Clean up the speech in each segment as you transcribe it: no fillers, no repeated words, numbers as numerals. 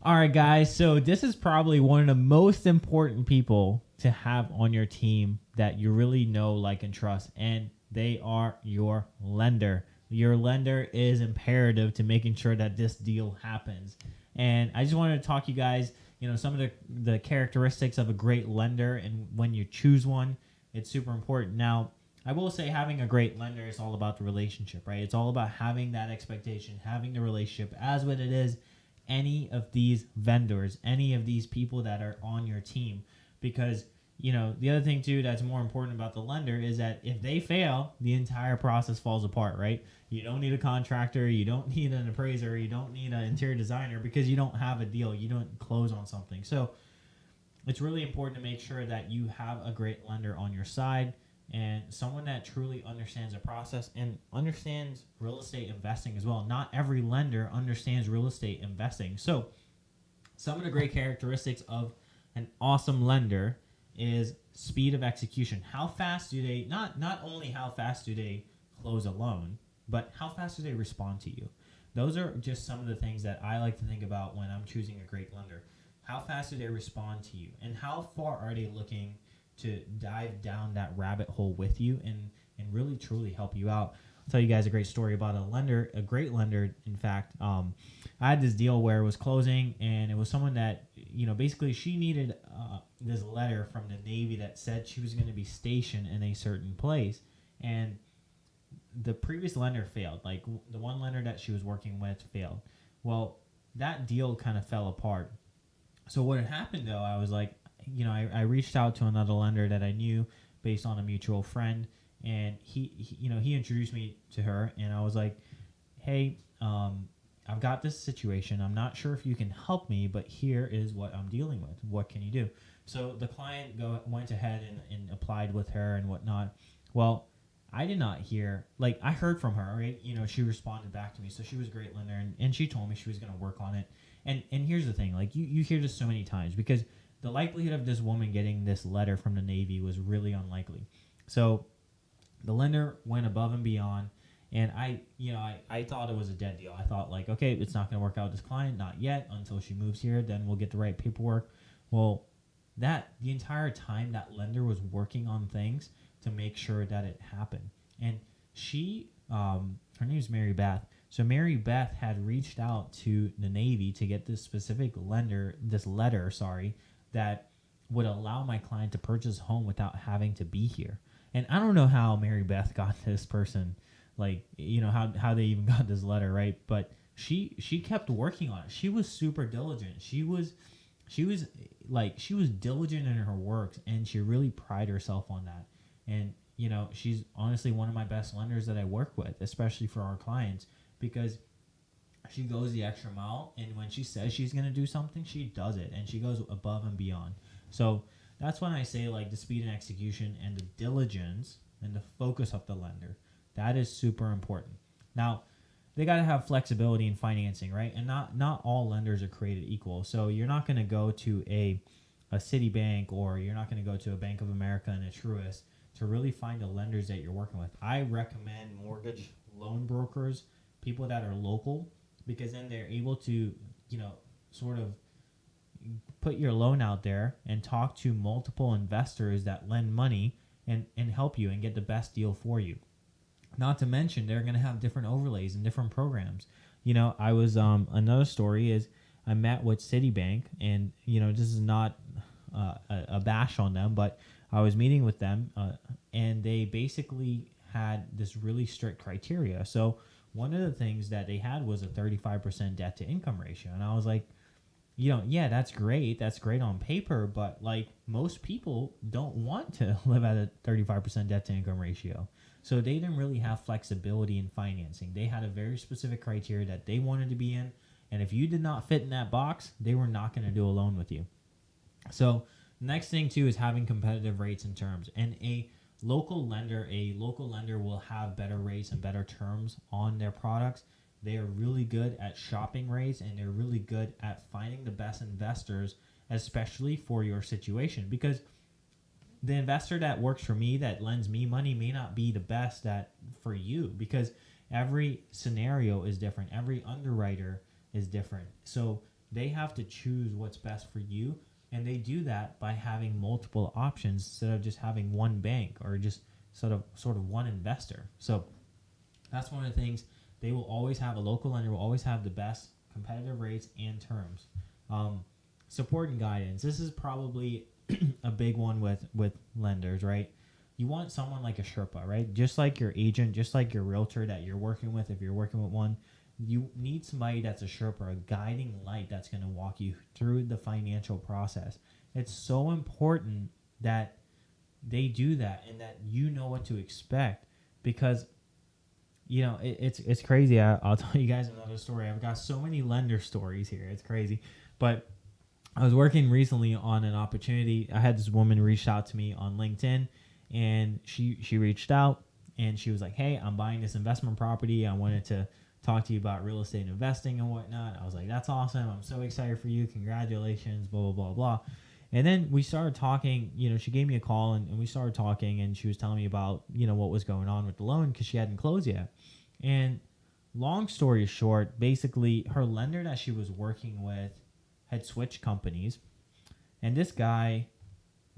All right, guys. So this is probably one of the most important people to have on your team that you really know, like, and trust, and they are your lender. Your lender is imperative to making sure that this deal happens. And I just wanted to talk to you guys, some of the characteristics of a great lender, and when you choose one, it's super important. Now, I will say having a great lender is all about the relationship, right? It's all about having that expectation, having the relationship as what it is any of these vendors, any of these people that are on your team. Because, the other thing too that's more important about the lender is that if they fail, the entire process falls apart, right? You don't need a contractor, you don't need an appraiser, you don't need an interior designer because you don't have a deal, you don't close on something. So it's really important to make sure that you have a great lender on your side and someone that truly understands the process and understands real estate investing as well. Not every lender understands real estate investing. So some of the great characteristics of an awesome lender is speed of execution. How fast do they, not only how fast do they close a loan, but how fast do they respond to you? Those are just some of the things that I like to think about when I'm choosing a great lender. How fast do they respond to you? And how far are they looking to dive down that rabbit hole with you and really truly help you out? I'll tell you guys a great story about a great lender. In fact, I had this deal where it was closing, and it was someone that, basically she needed this letter from the Navy that said she was going to be stationed in a certain place. And the previous lender failed. Like, the one lender that she was working with failed. Well, that deal kind of fell apart. So what had happened, though, I was like, I reached out to another lender that I knew based on a mutual friend, and he introduced me to her, and I was like, hey, I've got this situation. I'm not sure if you can help me, but here is what I'm dealing with. What can you do? So the client went ahead and applied with her and whatnot. Well, I did not hear, I heard from her, right? She responded back to me. So she was a great lender, and she told me she was going to work on it. And here's the thing, you hear this so many times because the likelihood of this woman getting this letter from the Navy was really unlikely. So the lender went above and beyond, and I thought it was a dead deal. I thought, okay, it's not going to work out with this client, not yet, until she moves here, then we'll get the right paperwork. Well, the entire time that lender was working on things to make sure that it happened. And she, her name is Mary Beth. So Mary Beth had reached out to the Navy to get this specific letter, that would allow my client to purchase a home without having to be here. And I don't know how Mary Beth got this person, how they even got this letter, right? But she kept working on it. She was super diligent. She was diligent in her work, and she really prided herself on that. And she's honestly one of my best lenders that I work with, especially for our clients, because she goes the extra mile, and when she says she's going to do something, she does it, and she goes above and beyond. So that's when I say the speed and execution and the diligence and the focus of the lender. That is super important. Now, they got to have flexibility in financing, right? And not all lenders are created equal. So you're not going to go to a Citibank, or you're not going to go to a Bank of America and a Truist to really find the lenders that you're working with. I recommend mortgage loan brokers, people that are local, because then they're able to, sort of put your loan out there and talk to multiple investors that lend money and help you and get the best deal for you. Not to mention, they're going to have different overlays and different programs. I was, another story is I met with Citibank, and, this is not a bash on them, but I was meeting with them, and they basically had this really strict criteria. So one of the things that they had was a 35% debt to income ratio. And I was like, yeah, that's great. That's great on paper. But most people don't want to live at a 35% debt to income ratio. So they didn't really have flexibility in financing. They had a very specific criteria that they wanted to be in. And if you did not fit in that box, they were not going to do a loan with you. So next thing too is having competitive rates and terms. And a local lender will have better rates and better terms on their products. They are really good at shopping rates, and they're really good at finding the best investors, especially for your situation, because the investor that works for me, that lends me money, may not be the best for you, because every scenario is different. Every underwriter is different. So they have to choose what's best for you, and they do that by having multiple options instead of just having one bank or just sort of one investor. So that's one of the things. They will always have a local lender will always have the best competitive rates and terms. Support and guidance. This is probably a big one with lenders, right? You want someone like a Sherpa, right? Just like your agent, just like your realtor that you're working with, if you're working with one, you need somebody that's a Sherpa, a guiding light that's going to walk you through the financial process. It's so important that they do that and that you know what to expect, because it's crazy. I'll tell you guys another story. I've got so many lender stories here. It's crazy. But I was working recently on an opportunity. I had this woman reach out to me on LinkedIn, and she reached out and she was like, hey, I'm buying this investment property. I wanted to talk to you about real estate investing and whatnot. I was like, that's awesome. I'm so excited for you. Congratulations, blah, blah, blah, blah. And then we started talking. She gave me a call and we started talking, and she was telling me about, what was going on with the loan because she hadn't closed yet. And long story short, basically her lender that she was working with had switched companies. And this guy,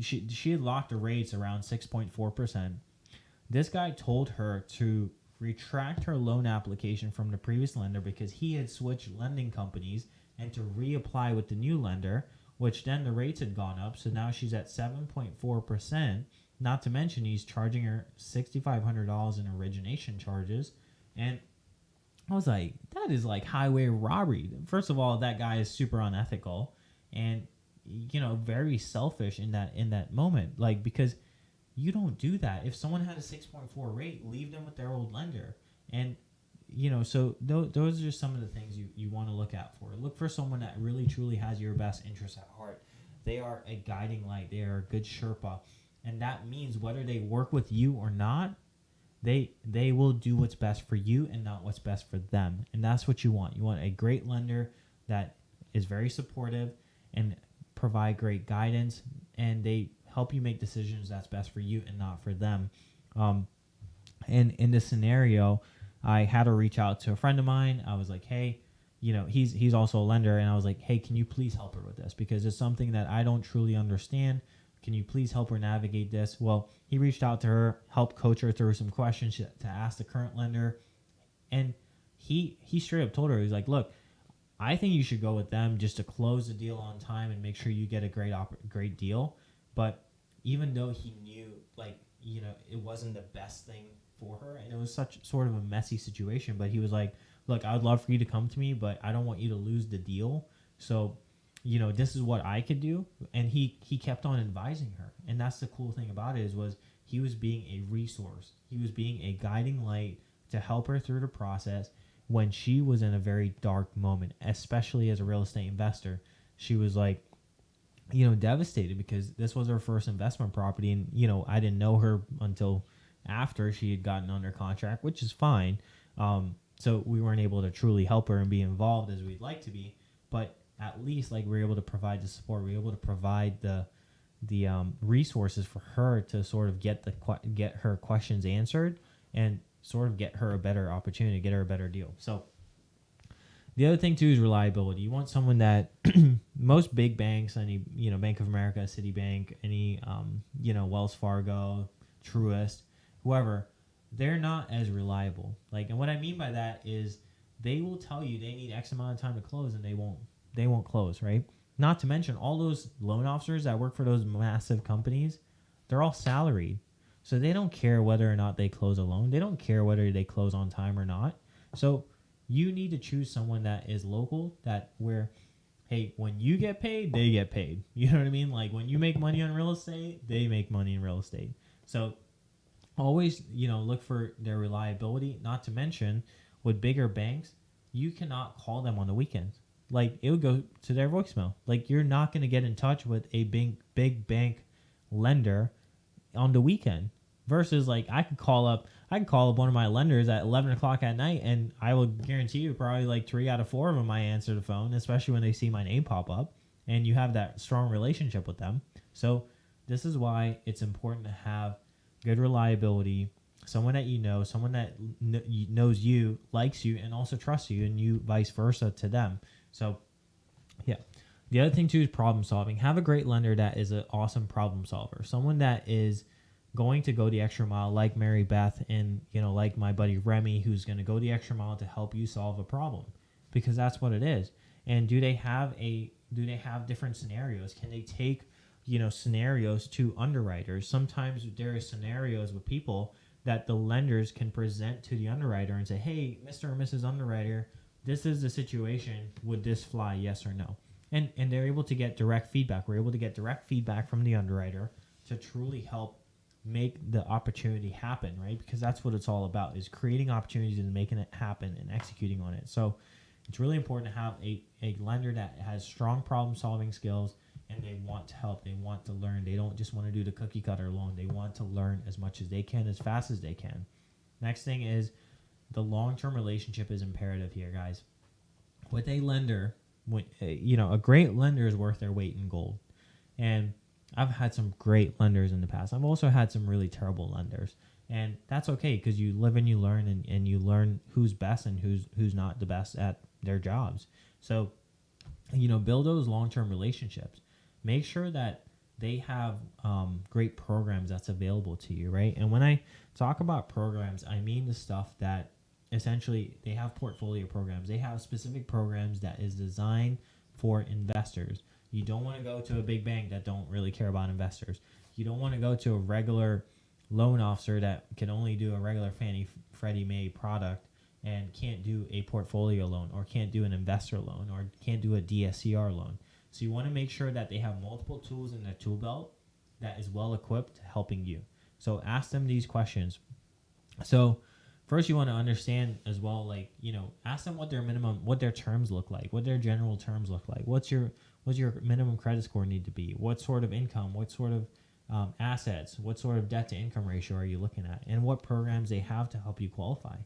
she had locked the rates around 6.4%. This guy told her to retract her loan application from the previous lender because he had switched lending companies, and to reapply with the new lender, which then the rates had gone up. So now she's at 7.4%. Not to mention he's charging her $6,500 in origination charges. And I was like, that is like highway robbery. First of all, that guy is super unethical and, very selfish in that moment. Like, because you don't do that. If someone had a 6.4 rate, leave them with their old lender. And, so those are just some of the things you want to look out for. Look for someone that really, truly has your best interests at heart. They are a guiding light. They are a good Sherpa. And that means whether they work with you or not, they will do what's best for you and not what's best for them. And that's what you want. You want a great lender that is very supportive and provide great guidance, and they help you make decisions that's best for you and not for them. And in this scenario, I had to reach out to a friend of mine. I was like, hey, he's also a lender. And I was like, hey, can you please help her with this? Because it's something that I don't truly understand. Can you please help her navigate this? Well, he reached out to her, helped coach her through some questions to ask the current lender. And he straight up told her, he's like, look, I think you should go with them just to close the deal on time and make sure you get a great deal. But even though he knew, it wasn't the best thing for her, and it was such sort of a messy situation, but he was like, look, I would love for you to come to me, but I don't want you to lose the deal. So, this is what I could do. And he kept on advising her. And that's the cool thing about it was he was being a resource. He was being a guiding light to help her through the process when she was in a very dark moment, especially as a real estate investor. She was like, devastated because this was her first investment property. And, I didn't know her until after she had gotten under contract, which is fine. So we weren't able to truly help her and be involved as we'd like to be. But at least we were able to provide the support. We were able to provide the resources for her to sort of get her questions answered and sort of get her a better opportunity, get her a better deal. So the other thing too is reliability. You want someone that most big banks, any Bank of America, Citibank, any Wells Fargo, Truist, whoever, they're not as reliable. And what I mean by that is they will tell you they need X amount of time to close, and they won't close, right? Not to mention all those loan officers that work for those massive companies, they're all salaried. So they don't care whether or not they close a loan. They don't care whether they close on time or not. So you need to choose someone that is local, where, hey, when you get paid, they get paid. You know what I mean? When you make money on real estate, they make money in real estate. So always, look for their reliability. Not to mention, with bigger banks, you cannot call them on the weekends. It would go to their voicemail. You're not going to get in touch with a big bank lender on the weekend. Versus, I could call up one of my lenders at 11 o'clock at night, and I will guarantee you probably 3 out of 4 of them might answer the phone, especially when they see my name pop up, and you have that strong relationship with them. So this is why it's important to have good reliability, someone that someone that knows you, likes you, and also trusts you, and you vice versa to them. So, Yeah. The other thing too is problem solving. Have a great lender that is an awesome problem solver. Someone that is going to go the extra mile, like Mary Beth and like my buddy Remy, who's going to go the extra mile to help you solve a problem, because that's what it is. And do they have different scenarios? Can they take scenarios to underwriters? Sometimes there are scenarios with people that the lenders can present to the underwriter and say, hey, Mr. or Mrs. Underwriter, this is the situation. Would this fly? Yes or no? And they're able to get direct feedback. We're able to get direct feedback from the underwriter to truly help make the opportunity happen, right? Because that's what it's all about, is creating opportunities and making it happen and executing on it. So it's really important to have a lender that has strong problem solving skills, and they want to help. They want to learn. They don't just want to do the cookie cutter loan. They want to learn as much as they can, as fast as they can. Next thing is the long-term relationship is imperative here, guys. With a lender, a great lender is worth their weight in gold. And I've had some great lenders in the past. I've also had some really terrible lenders. And that's okay, because you live and you learn, and you learn who's best and who's not the best at their jobs. So, build those long-term relationships. Make sure that they have great programs that's available to you, right? And when I talk about programs, I mean the stuff that essentially they have portfolio programs. They have specific programs that is designed for investors. You don't want to go to a big bank that don't really care about investors. You don't want to go to a regular loan officer that can only do a regular Freddie Mae product and can't do a portfolio loan, or can't do an investor loan, or can't do a DSCR loan. So you want to make sure that they have multiple tools in their tool belt that is well equipped helping you. So ask them these questions. So first, you want to understand as well, ask them what their terms look like, what their general terms look like. What's your minimum credit score need to be? What sort of income? What sort of assets? What sort of debt to income ratio are you looking at? And what programs they have to help you qualify?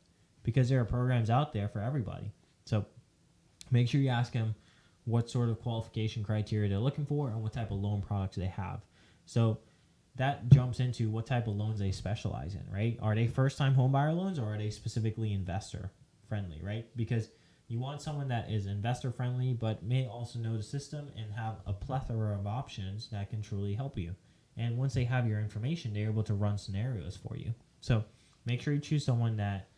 Because there are programs out there for everybody. So make sure you ask them what sort of qualification criteria they're looking for and what type of loan products they have. So that jumps into what type of loans they specialize in, right? Are they first-time homebuyer loans, or are they specifically investor-friendly, right? Because you want someone that is investor-friendly but may also know the system and have a plethora of options that can truly help you. And once they have your information, they're able to run scenarios for you. So make sure you choose someone that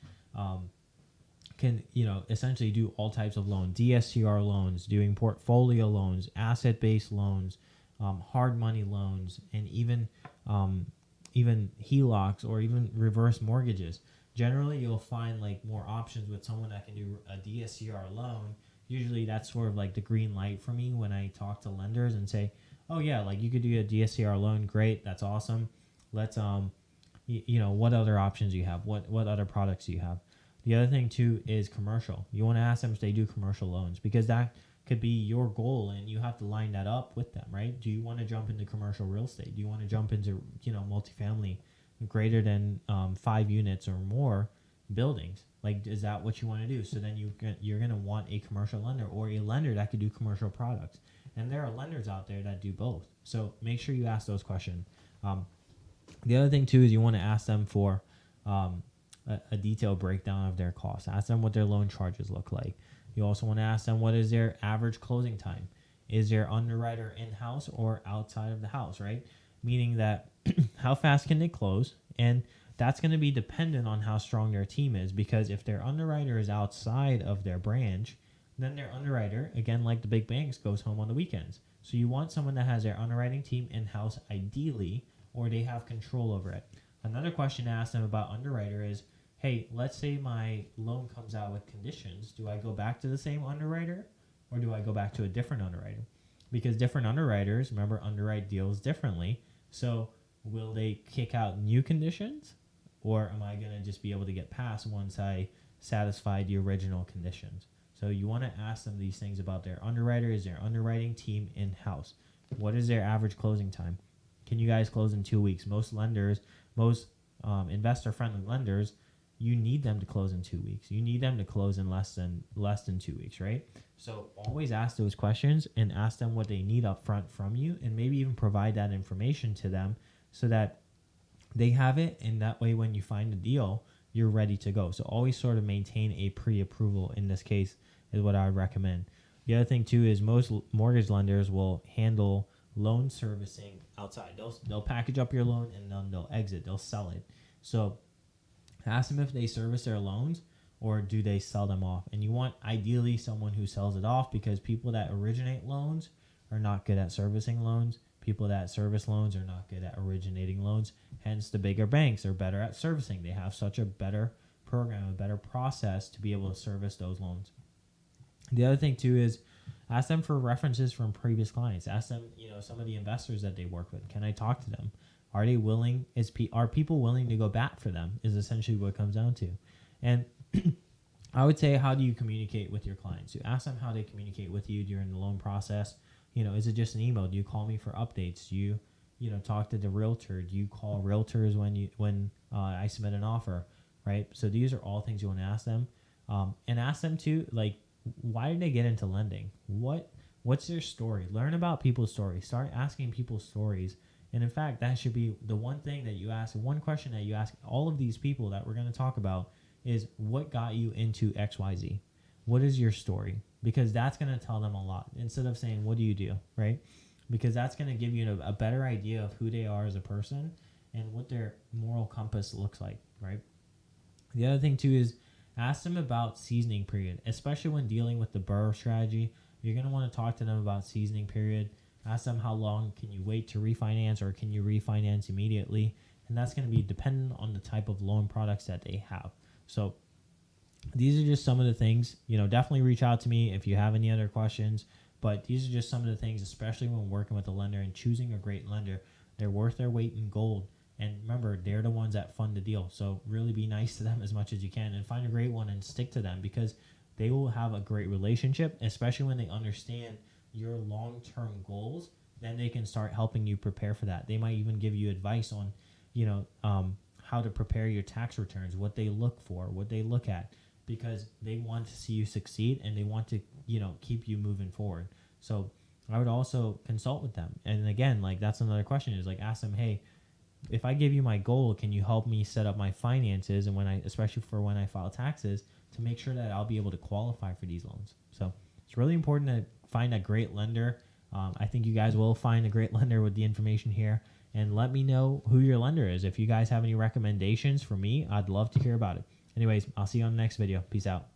can essentially do all types of loans, DSCR loans, doing portfolio loans, asset-based loans, hard money loans, and even HELOCs or even reverse mortgages. Generally, you'll find more options with someone that can do a DSCR loan. Usually that's sort of like the green light for me when I talk to lenders and say, oh yeah, you could do a DSCR loan. Great. That's awesome. Let's, what other options do you have? What other products do you have? The other thing too is commercial. You want to ask them if they do commercial loans, because that could be your goal, and you have to line that up with them, right? Do you want to jump into commercial real estate? Do you want to jump into, multifamily greater than 5 units or more buildings? Is that what you want to do? So then you're going to want a commercial lender, or a lender that could do commercial products. And there are lenders out there that do both. So make sure you ask those questions. The other thing too is you want to ask them for a detailed breakdown of their costs. Ask them what their loan charges look like. You also want to ask them what is their average closing time. Is their underwriter in-house or outside of the house, right? Meaning that how fast can they close? And that's going to be dependent on how strong their team is, because if their underwriter is outside of their branch, then their underwriter, again, like the big banks, goes home on the weekends. So you want someone that has their underwriting team in-house ideally, or they have control over it. Another question to ask them about underwriter is, hey, let's say my loan comes out with conditions. Do I go back to the same underwriter, or do I go back to a different underwriter? Because different underwriters, remember, underwrite deals differently. So will they kick out new conditions, or am I going to just be able to get past once I satisfy the original conditions? So you want to ask them these things about their underwriter. Is their underwriting team in-house? What is their average closing time? Can you guys close in 2 weeks? Most lenders, most investor-friendly lenders, you need them to close in 2 weeks. You need them to close in less than 2 weeks, right? So always ask those questions and ask them what they need up front from you, and maybe even provide that information to them so that they have it, and that way when you find a deal, you're ready to go. So always sort of maintain a pre-approval in this case is what I would recommend. The other thing too is most mortgage lenders will handle loan servicing outside. They'll package up your loan and then they'll exit. They'll sell it. So ask them if they service their loans or do they sell them off. And you want ideally someone who sells it off, because people that originate loans are not good at servicing loans. People that service loans are not good at originating loans. Hence, the bigger banks are better at servicing. They have such a better program, a better process to be able to service those loans. The other thing too is ask them for references from previous clients. Ask them, some of the investors that they work with. Can I talk to them? Are they willing? Are people willing to go back for them? Is essentially what it comes down to. And I would say, how do you communicate with your clients? You ask them how they communicate with you during the loan process. Is it just an email? Do you call me for updates? Do you, talk to the realtor? Do you call realtors when I submit an offer, right? So these are all things you want to ask them, and ask them too, like, why did they get into lending? What's their story? Learn about people's stories. Start asking people's stories. And in fact, that should be the one thing that you ask. One question that you ask all of these people that we're going to talk about is, what got you into XYZ? What is your story? Because that's going to tell them a lot, instead of saying, what do you do, right? Because that's going to give you a better idea of who they are as a person and what their moral compass looks like, right? The other thing too is ask them about seasoning period, especially when dealing with the BRRRR strategy. You're going to want to talk to them about seasoning period. Ask them, how long can you wait to refinance, or can you refinance immediately? And that's going to be dependent on the type of loan products that they have. So these are just some of the things. Definitely reach out to me if you have any other questions. But these are just some of the things, especially when working with a lender and choosing a great lender. They're worth their weight in gold. And remember, they're the ones that fund the deal. So really be nice to them as much as you can and find a great one and stick to them, because they will have a great relationship, especially when they understand your long-term goals. Then they can start helping you prepare for that. They might even give you advice on, how to prepare your tax returns, what they look for, what they look at, because they want to see you succeed and they want to, keep you moving forward. So I would also consult with them. And again, like, that's another question, is like, ask them, hey, if I give you my goal, can you help me set up my finances, and especially for when I file taxes, to make sure that I'll be able to qualify for these loans. So it's really important to find a great lender. I think you guys will find a great lender with the information here. And let me know who your lender is. If you guys have any recommendations for me, I'd love to hear about it. Anyways, I'll see you on the next video. Peace out.